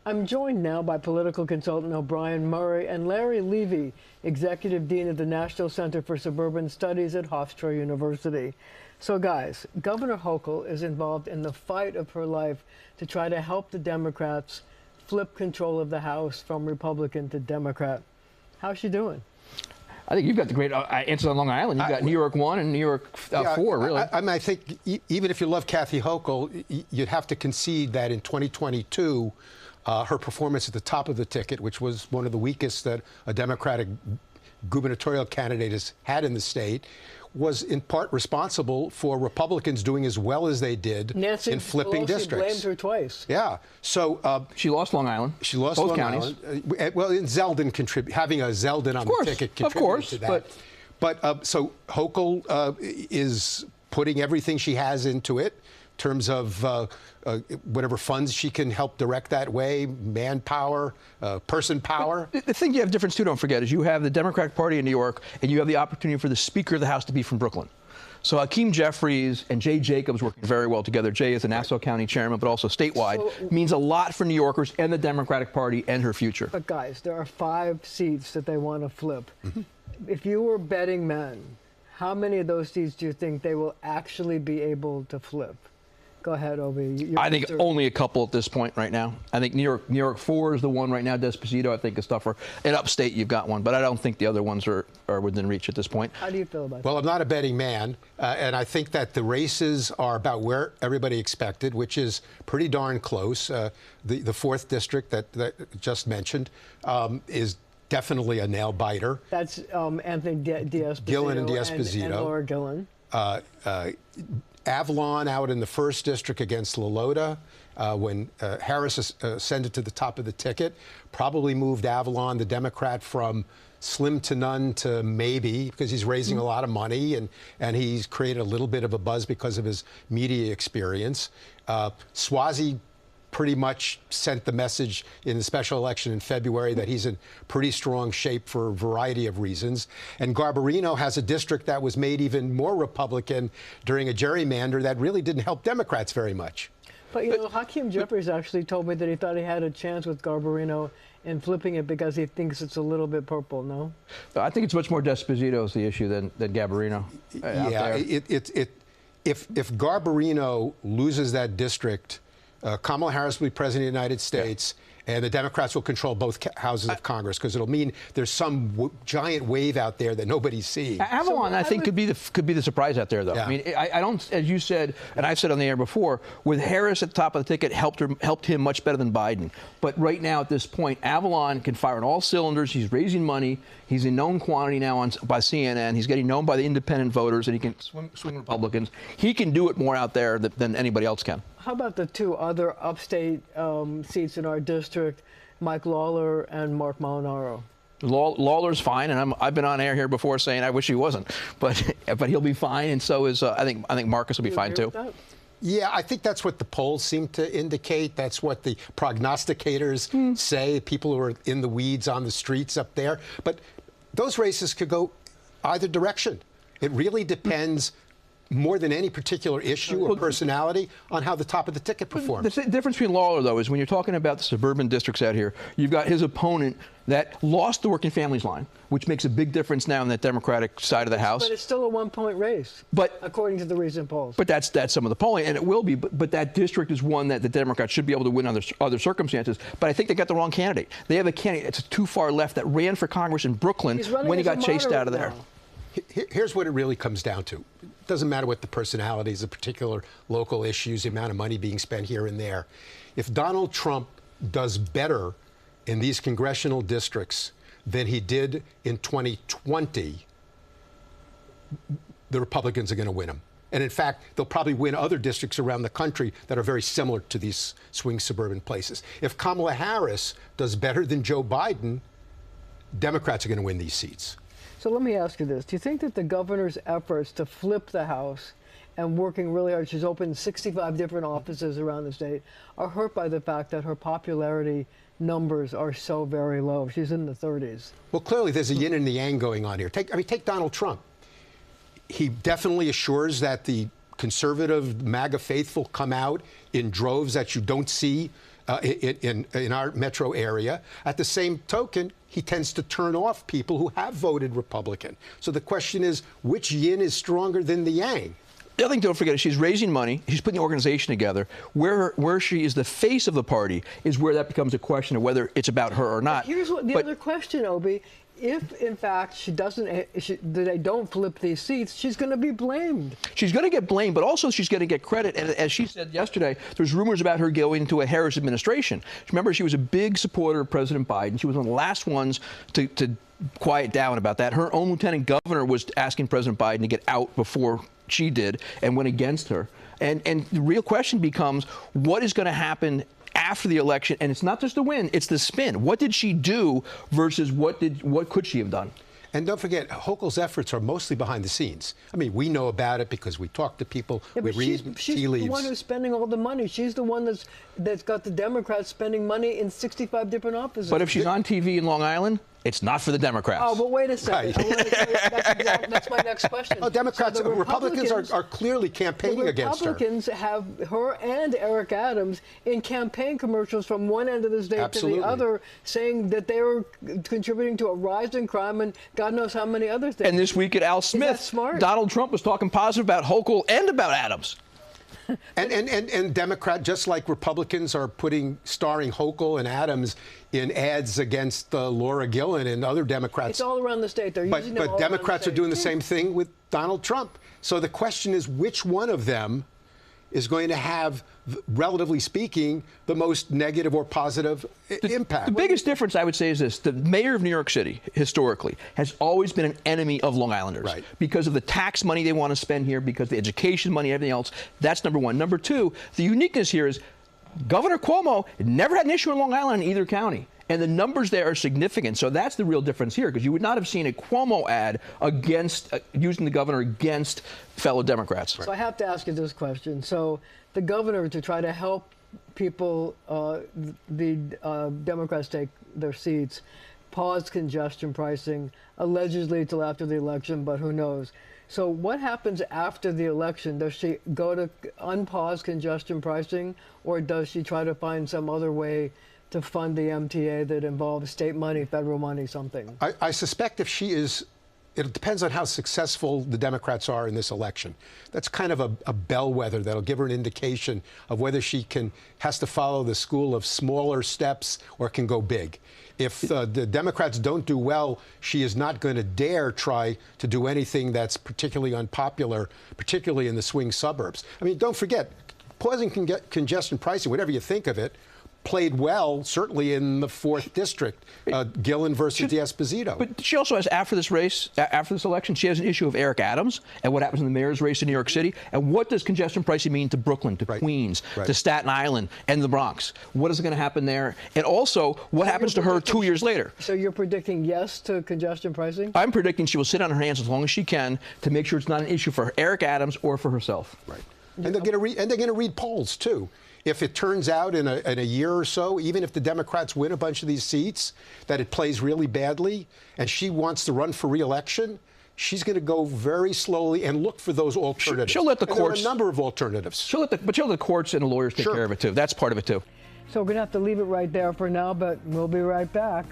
I'm joined now by political consultant O'Brien Murray and Larry Levy, Executive Dean of the National Center for Suburban Studies at Hofstra University. So guys, Governor Hochul is involved in the fight of her life to try to help the Democrats flip control of the House from Republican to Democrat. How's she doing? I think you've got the great answers on Long Island. You've got New York 1 and New York 4, really. I think even if you love Kathy Hochul, you'd have to concede that in 2022, her performance at the top of the ticket, which was one of the weakest that a Democratic gubernatorial candidate has had in the state, was in part responsible for Republicans doing as well as they did in flipping districts. Nancy blamed her twice. Yeah. So she lost Long Island. She lost both Long counties. Island. Well, and Zeldin having a Zeldin on the ticket contributed to that. But so Hochul is putting everything she has into it in terms of whatever funds she can help direct that way, manpower, person power. The thing you have difference, too, don't forget, is you have the Democratic Party in New York, and you have the opportunity for the Speaker of the House to be from Brooklyn. So Hakeem Jeffries and Jay Jacobs working very well together. Jay is the Nassau County chairman, but also statewide. Means a lot for New Yorkers and the Democratic Party and her future. But guys, there are 5 seats that they want to flip. If you were betting men, how many of those seats do you think they will actually be able to flip? Go ahead, Obi. I think only a couple at this point right now. I think New York 4 is the one right now. Desposito, I think, is tougher. In upstate, you've got one, but I don't think the other ones are within reach at this point. How do you feel about that? Well, I'm not a betting man, and I think that the races are about where everybody expected, which is pretty darn close. The 4th district that just mentioned is definitely a nail-biter. That's Anthony D'Esposito. Gillen and D'Esposito. And Laura Gillen. Avalon out in the 1st district against LaLota when Harris ascended to the top of the ticket, probably moved Avalon, the Democrat, from slim to none to maybe, because he's raising a lot of money and he's created a little bit of a buzz because of his media experience. Suozzi pretty much sent the message in the special election in February that he's in pretty strong shape for a variety of reasons. And Garbarino has a district that was made even more Republican during a gerrymander that really didn't help Democrats very much. But, you know, Hakeem Jeffries actually told me that he thought he had a chance with Garbarino in flipping it because he thinks it's a little bit purple, no? I think it's much more Desposito's the issue than Garbarino. Yeah, if Garbarino loses that district, Kamala Harris will be president of the United States, and the Democrats will control both houses of Congress because it'll mean there's some giant wave out there that nobody's seeing. Avalon, I think, could be the surprise out there, though. Yeah. I mean, I don't, as you said, and I've said on the air before, with Harris at the top of the ticket, helped him much better than Biden. But right now, at this point, Avalon can fire on all cylinders. He's raising money. He's in known quantity now by CNN. He's getting known by the independent voters, and he can swing Republicans. He can do it more out there than anybody else can. How about the 2 other upstate seats in our district, Mike Lawler and Mark Molinaro? Lawler's fine, and I've been on air here before saying I wish he wasn't, but he'll be fine, and so is I think Marcus will be fine too. Yeah, I think that's what the polls seem to indicate. That's what the prognosticators say, people who are in the weeds on the streets up there. But those races could go either direction. It really depends more than any particular issue or personality on how the top of the ticket performs. The difference between Lawler, though, is when you're talking about the suburban districts out here, you've got his opponent that lost the working families line, which makes a big difference now in that Democratic side of the House. But it's still a 1-point race, according to the recent polls. But that's some of the polling, and it will be. But that district is one that the Democrats should be able to win under other circumstances. But I think they got the wrong candidate. They have a candidate that's too far left that ran for Congress in Brooklyn when he got chased out of there. Here's what it really comes down to. It doesn't matter what the personalities, the particular local issues, the amount of money being spent here and there. If Donald Trump does better in these congressional districts than he did in 2020, the Republicans are going to win them. And in fact, they'll probably win other districts around the country that are very similar to these swing suburban places. If Kamala Harris does better than Joe Biden, Democrats are going to win these seats. So let me ask you this. Do you think that the governor's efforts to flip the House and working really hard, she's opened 65 different offices around the state, are hurt by the fact that her popularity numbers are so very low? She's in the 30s. Well, clearly there's a yin and the yang going on here. Take Donald Trump. He definitely assures that the conservative MAGA faithful come out in droves that you don't see in our metro area. At the same token, he tends to turn off people who have voted Republican. So the question is, which yin is stronger than the yang? The other thing, don't forget, is she's raising money. She's putting the organization together. Where she is the face of the party is where that becomes a question of whether it's about her or not. But here's what the other question, Obi. If, in fact, they don't flip these seats, she's going to be blamed. She's going to get blamed, but also she's going to get credit. And as she said yesterday, there's rumors about her going into a Harris administration. Remember, she was a big supporter of President Biden. She was one of the last ones to quiet down about that. Her own lieutenant governor was asking President Biden to get out before she did and went against her. And the real question becomes, what is going to happen after the election? And it's not just the win, it's the spin. What did she do versus what could she have done? And don't forget, Hochul's efforts are mostly behind the scenes. I mean, we know about it because we talk to people, we read tea leaves. She's the one who's spending all the money. She's the one that's got the Democrats spending money in 65 different offices. But if she's on TV in Long Island, it's not for the Democrats. Oh, but wait a second. Right. That's my next question. Oh, Democrats, so Republicans are clearly campaigning against her. The Republicans have her and Eric Adams in campaign commercials from one end of the state to the other, saying that they were contributing to a rise in crime and God knows how many other things. And this week at Al Smith, Donald Trump was talking positive about Hochul and about Adams. And Democrat, just like Republicans are starring Hochul and Adams in ads against Laura Gillen and other Democrats. It's all around the state. They're using but Democrats are doing the same thing with Donald Trump. So the question is, which one of them is going to have, relatively speaking, the most negative or positive impact? The biggest difference, I would say, is this. The mayor of New York City, historically, has always been an enemy of Long Islanders. Right. Because of the tax money they want to spend here, because of the education money, everything else. That's number one. Number two, the uniqueness here is Governor Cuomo never had an issue in Long Island in either county. And the numbers there are significant. So that's the real difference here, because you would not have seen a Cuomo ad against using the governor against fellow Democrats. So I have to ask you this question. So the governor, to try to help people, the Democrats take their seats, paused congestion pricing, allegedly till after the election, but who knows? So what happens after the election? Does she go to unpause congestion pricing, or does she try to find some other way to fund the MTA that involves state money, federal money, something? I suspect if she is, it depends on how successful the Democrats are in this election. That's kind of a bellwether that'll give her an indication of whether she has to follow the school of smaller steps or can go big. If the Democrats don't do well, she is not going to dare try to do anything that's particularly unpopular, particularly in the swing suburbs. I mean, don't forget, pausing congestion pricing, whatever you think of it, played well, certainly in the 4th District, Gillen versus D'Esposito. But she also has, after this race, after this election, she has an issue of Eric Adams and what happens in the mayor's race in New York City. And what does congestion pricing mean to Brooklyn, to Queens, to Staten Island, and the Bronx? What is going to happen there? And also, what happens to her 2 years later? So you're predicting yes to congestion pricing? I'm predicting she will sit on her hands as long as she can to make sure it's not an issue for Eric Adams or for herself. Right. And they're going to read polls, too. If it turns out in a year or so, even if the Democrats win a bunch of these seats, that it plays really badly and she wants to run for re-election, she's going to go very slowly and look for those alternatives. She'll let the courts. There are a number of alternatives. She'll let the courts and the lawyers take care of it, too. That's part of it, too. So we're going to have to leave it right there for now, but we'll be right back.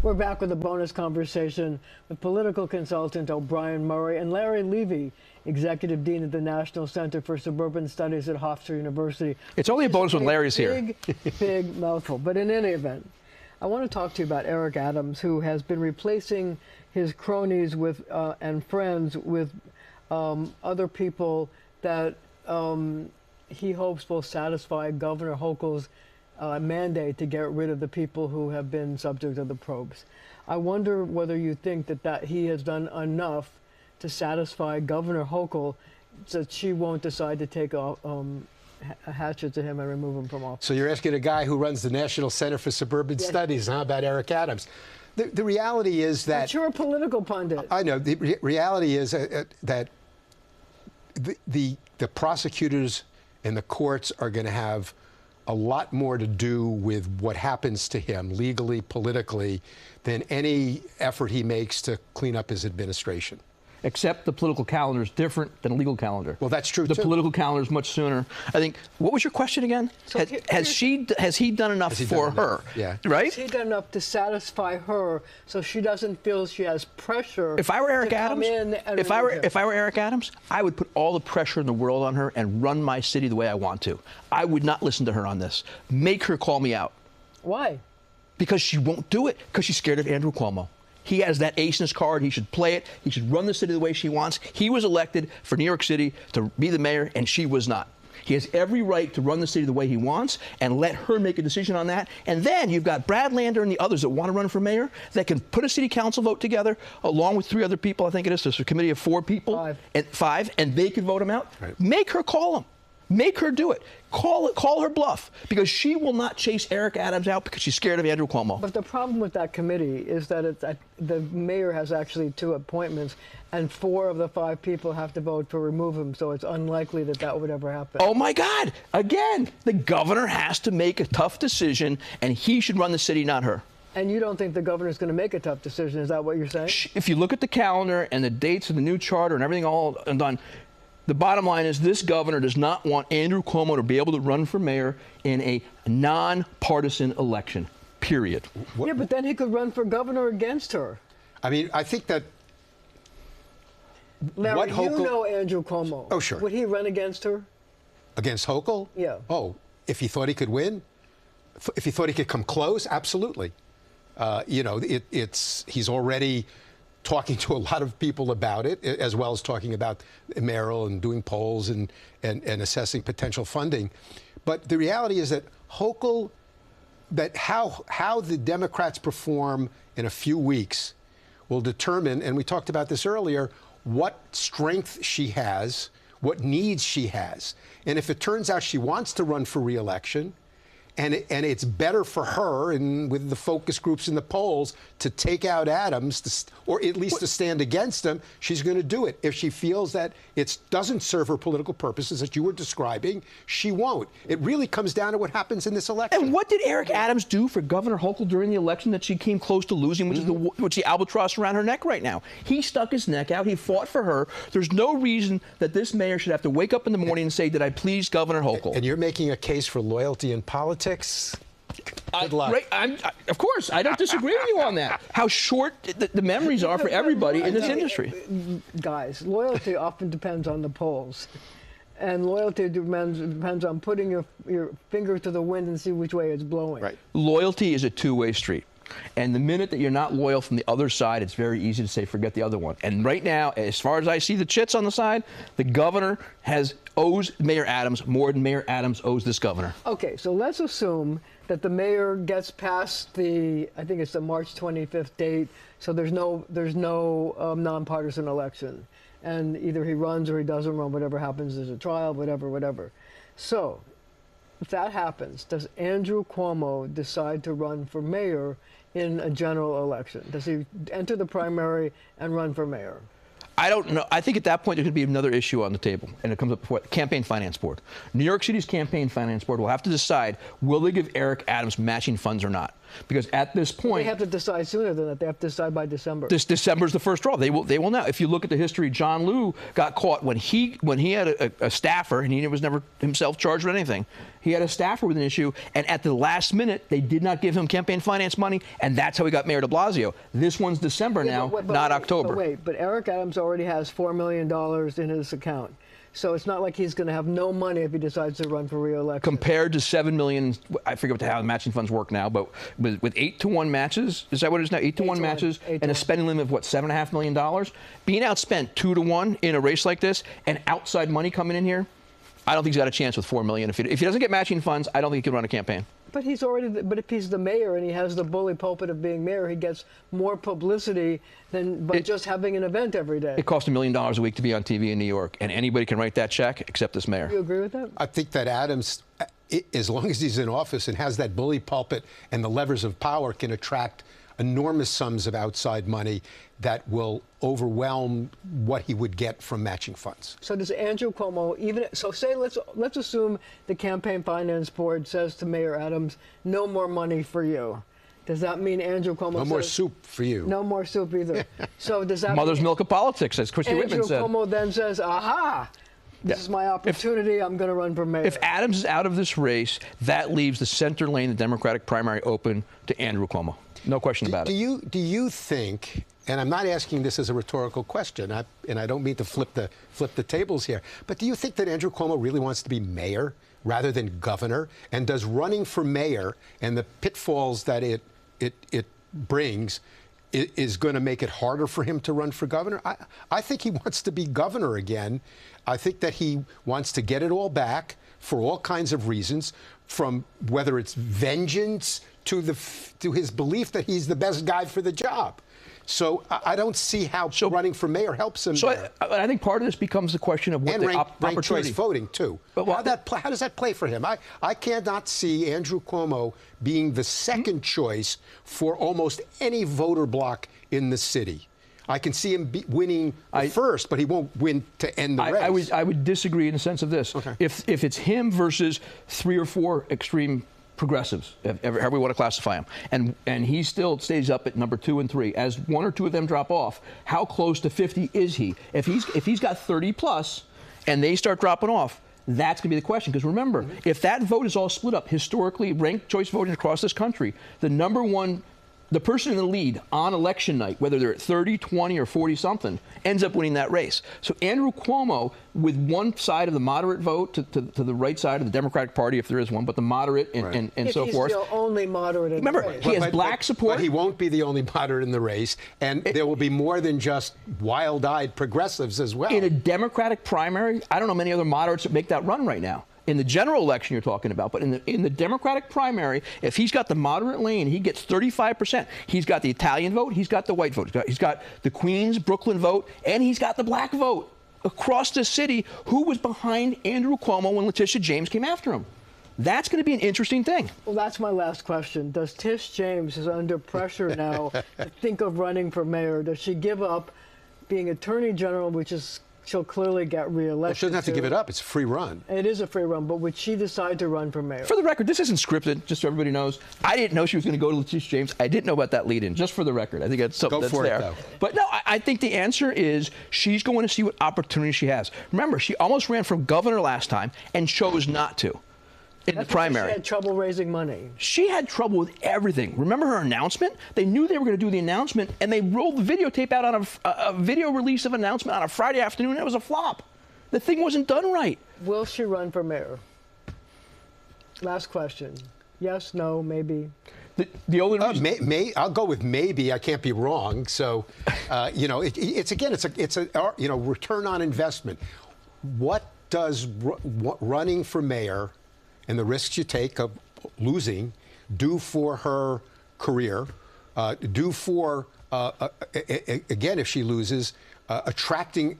We're back with a bonus conversation with political consultant O'Brien Murray and Larry Levy, Executive Dean of the National Center for Suburban Studies at Hofstra University. It's only a bonus when Larry's here. Big mouthful. But in any event, I want to talk to you about Eric Adams, who has been replacing his cronies with and friends with other people that he hopes will satisfy Governor Hochul's mandate to get rid of the people who have been subject of the probes. I wonder whether you think that he has done enough to satisfy Governor Hochul that she won't decide to take a hatchet to him and remove him from office. So you're asking a guy who runs the National Center for Suburban Studies, huh, about Eric Adams. The reality is that... But you're a political pundit. I know. The reality is that the prosecutors and the courts are going to have a lot more to do with what happens to him legally, politically, than any effort he makes to clean up his administration. Except the political calendar is different than a legal calendar. Well, that's true, The too. political calendar is much sooner. I think, what was your question again? So has he done enough Has he for done her? enough? Yeah. Right? Has he done enough to satisfy her so she doesn't feel she has pressure? If I were Eric to come Adams, in and if I remove him? were Eric Adams, I would put all the pressure in the world on her and run my city the way I want to. I would not listen to her on this. Make her call me out. Why? Because she won't do it, because she's scared of Andrew Cuomo. He has that ace in his card. He should play it. He should run the city the way she wants. He was elected for New York City to be the mayor, and she was not. He has every right to run the city the way he wants and let her make a decision on that. And then you've got Brad Lander and the others that want to run for mayor that can put a city council vote together along with 3 other people. I think it is. There's a committee of 4 people. Five, and they could vote him out. Right. Make her call him. Make her do it. Call her bluff, because she will not chase Eric Adams out because she's scared of Andrew Cuomo. But the problem with that committee is that the mayor has actually 2 appointments, and 4 of the 5 people have to vote to remove him, so it's unlikely that that would ever happen. Oh, my God. Again, the governor has to make a tough decision, and he should run the city, not her. And you don't think the governor's going to make a tough decision? Is that what you're saying? If you look at the calendar and the dates of the new charter and everything all done, the bottom line is this governor does not want Andrew Cuomo to be able to run for mayor in a nonpartisan election, period. Yeah, but then he could run for governor against her. I mean, I think that Larry, what Hochul, you know Andrew Cuomo. Oh, sure. Would he run against her? Against Hochul? Yeah. Oh, if he thought he could win? If he thought he could come close? Absolutely. He's already talking to a lot of people about it, as well as talking about mayoral and doing polls and assessing potential funding. But the reality is that Hochul, that how the Democrats perform in a few weeks will determine, and we talked about this earlier, what strength she has, what needs she has. And if it turns out she wants to run for re-election, and it's better for her, and with the focus groups in the polls, to take out Adams, or at least to stand against him, she's going to do it. If she feels that it doesn't serve her political purposes that you were describing, she won't. It really comes down to what happens in this election. And what did Eric Adams do for Governor Hochul during the election that she came close to losing, which is the albatross around her neck right now? He stuck his neck out. He fought for her. There's no reason that this mayor should have to wake up in the morning and say, did I please Governor Hochul? And you're making a case for loyalty in politics? Good luck. Of course, I don't disagree with you on that. How short the memories are for everybody in this industry. Guys, loyalty often depends on the polls. And loyalty depends on putting your finger to the wind and see which way it's blowing. Right. Loyalty is a two-way street. And the minute that you're not loyal from the other side, it's very easy to say, forget the other one. And right now, as far as I see the chits on the side, the governor owes Mayor Adams more than Mayor Adams owes this governor. Okay, so let's assume that the mayor gets past I think it's the March 25th date, so there's no nonpartisan election. And either he runs or he doesn't run, whatever happens, there's a trial, whatever. So, if that happens, does Andrew Cuomo decide to run for mayor in a general election? Does he enter the primary and run for mayor? I don't know. I think at that point there could be another issue on the table, and it comes up before the Campaign Finance Board. New York City's Campaign Finance Board will have to decide, will they give Eric Adams matching funds or not? Because at this point, they have to decide sooner than that. They have to decide by December. This December is the first draw. They will now. If you look at the history, John Liu got caught when he had a staffer, and he was never himself charged with anything. He had a staffer with an issue, and at the last minute, they did not give him campaign finance money, and that's how he got Mayor de Blasio. This one's December now, not October. But Eric Adams already has $4 million in his account. So it's not like he's going to have no money if he decides to run for re-election. Compared to $7 million, I forget how the matching funds work now, but with 8-to-1 matches, is that what it is now? 8-to-1 matches, and a spending limit of what, $7.5 million? Being outspent 2-to-1 in a race like this, and outside money coming in here, I don't think he's got a chance with $4 million. If he doesn't get matching funds, I don't think he can run a campaign. But but if he's the mayor and he has the bully pulpit of being mayor, he gets more publicity than just having an event every day. It costs $1 million a week to be on TV in New York, and anybody can write that check except this mayor. You agree with that? I think that Adams, as long as he's in office and has that bully pulpit and the levers of power, can attract enormous sums of outside money that will overwhelm what he would get from matching funds. So does Andrew Cuomo say let's assume the Campaign Finance Board says to Mayor Adams, no more money for you. Does that mean Andrew Cuomo No more soup for you. No more soup either. So does that Mother's mean milk of politics, as Christy Whitman said. Andrew Cuomo then says, aha, this is my opportunity, I'm going to run for mayor. If Adams is out of this race, that leaves the center lane, the Democratic primary, open to Andrew Cuomo. No question about it. Do you think, and I'm not asking this as a rhetorical question, and I don't mean to flip the tables here, but do you think that Andrew Cuomo really wants to be mayor rather than governor? And does running for mayor and the pitfalls that it brings is going to make it harder for him to run for governor? I think he wants to be governor again. I think that he wants to get it all back for all kinds of reasons, from whether it's vengeance to his belief that he's the best guy for the job. So I don't see how running for mayor helps him. So there. I think part of this becomes the question of what the ranked choice voting too. But how does that play for him? I cannot see Andrew Cuomo being the second choice for almost any voter bloc in the city. I can see him winning first, but he won't win to end the race. I would disagree in the sense of this. Okay. If it's him versus 3 or 4 extreme progressives, however we want to classify him, and he still stays up at number 2 and 3, as 1 or 2 of them drop off, how close to 50 is he? If he's got 30 plus and they start dropping off, that's going to be the question. Because remember, if that vote is all split up, historically ranked choice voting across this country, the person in the lead on election night, whether they're at 30, 20, or 40 something, ends up winning that race. So Andrew Cuomo, with one side of the moderate vote to the right side of the Democratic Party, if there is one, but the moderate and so forth. He's the only moderate in Remember, the race. he has black support. But he won't be the only moderate in the race, and there will be more than just wild-eyed progressives as well. In a Democratic primary, I don't know many other moderates that make that run right now. In the general election you're talking about, but in the Democratic primary, if he's got the moderate lane, he gets 35%. He's got the Italian vote, he's got the white vote, he's got the Queens, Brooklyn vote, and he's got the black vote across the city. Who was behind Andrew Cuomo when Tish James came after him? That's going to be an interesting thing. Well, that's my last question. Does Tish James is under pressure now to think of running for mayor? Does she give up being Attorney General, which is she'll clearly get reelected? Well, she doesn't have to give it up. It's a free run. It is a free run, but would she decide to run for mayor? For the record, this isn't scripted, just so everybody knows. I didn't know she was going to go to Tish James. I didn't know about that lead-in, just for the record. I think that's something that's there. Though. But no, I think the answer is she's going to see what opportunity she has. Remember, she almost ran for governor last time and chose not to in the primary. She had trouble raising money. She had trouble with everything. Remember her announcement? They knew they were going to do the announcement, and they rolled the videotape out on a video release of an announcement on a Friday afternoon, and it was a flop. The thing wasn't done right. Will she run for mayor? Last question. Yes, no, maybe. The only reason I'll go with maybe. I can't be wrong. So, it's a return on investment. What does running for mayor and the risks you take of losing do for her career? Do for again, if she loses, attracting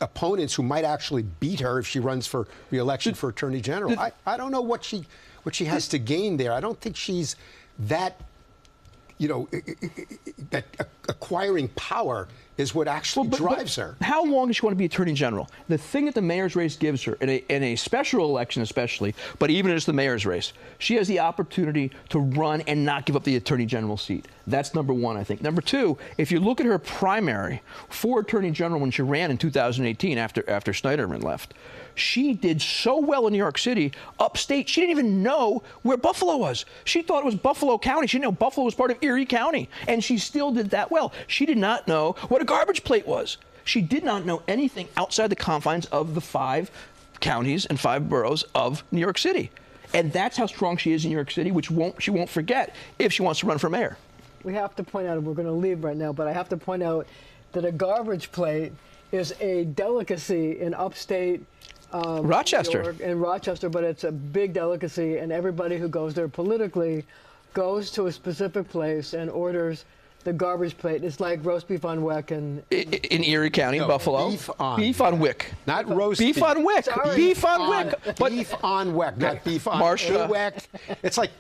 opponents who might actually beat her if she runs for re-election for Attorney General. I don't know what she has to gain there. I don't think she's that, that acquiring power is what actually drives her. How long does she want to be Attorney General? The thing that the mayor's race gives her, in a special election especially, but even as the mayor's race, she has the opportunity to run and not give up the Attorney General seat. That's number one, I think. Number two, if you look at her primary for Attorney General when she ran in 2018 after Schneiderman left, she did so well in New York City, upstate. She didn't even know where Buffalo was. She thought it was Buffalo County. She didn't know Buffalo was part of Erie County, and she still did that well. She did not know what a garbage plate was. She did not know anything outside the confines of the 5 counties and 5 boroughs of New York City. And that's how strong she is in New York City, which she won't forget if she wants to run for mayor. We have to point out, and we're going to leave right now, but I have to point out that a garbage plate is a delicacy in upstate Rochester. New York and Rochester, but it's a big delicacy, and everybody who goes there politically goes to a specific place and orders the garbage plate is like roast beef on Weck and in Erie County, No, Buffalo. beef on Wick. Not roast Beef on Wick. Sorry. Beef on Wick. But beef on Weck, not beef on Marcia. a Weck. It's like,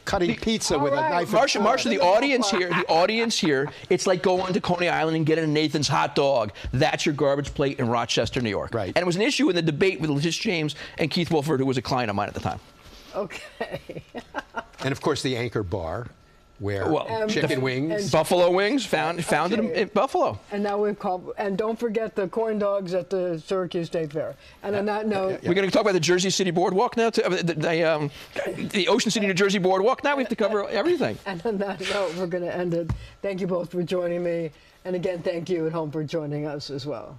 cutting pizza with a right. knife. Marcia, the audience here, it's like going to Coney Island and getting a Nathan's hot dog. That's your garbage plate in Rochester, New York. Right. And it was an issue in the debate with Tish James and Keith Wolford, who was a client of mine at the time. okay. And of course, the Anchor Bar, where Well, chicken wings. Buffalo wings, founded in Buffalo. And now we've called, and don't forget the corn dogs at the Syracuse State Fair. And on that note, We're going to talk about the Jersey City Boardwalk now, the Ocean City, New Jersey Boardwalk. Now we have to cover everything. and on that note, we're going to end it. Thank you both for joining me. And again, thank you at home for joining us as well.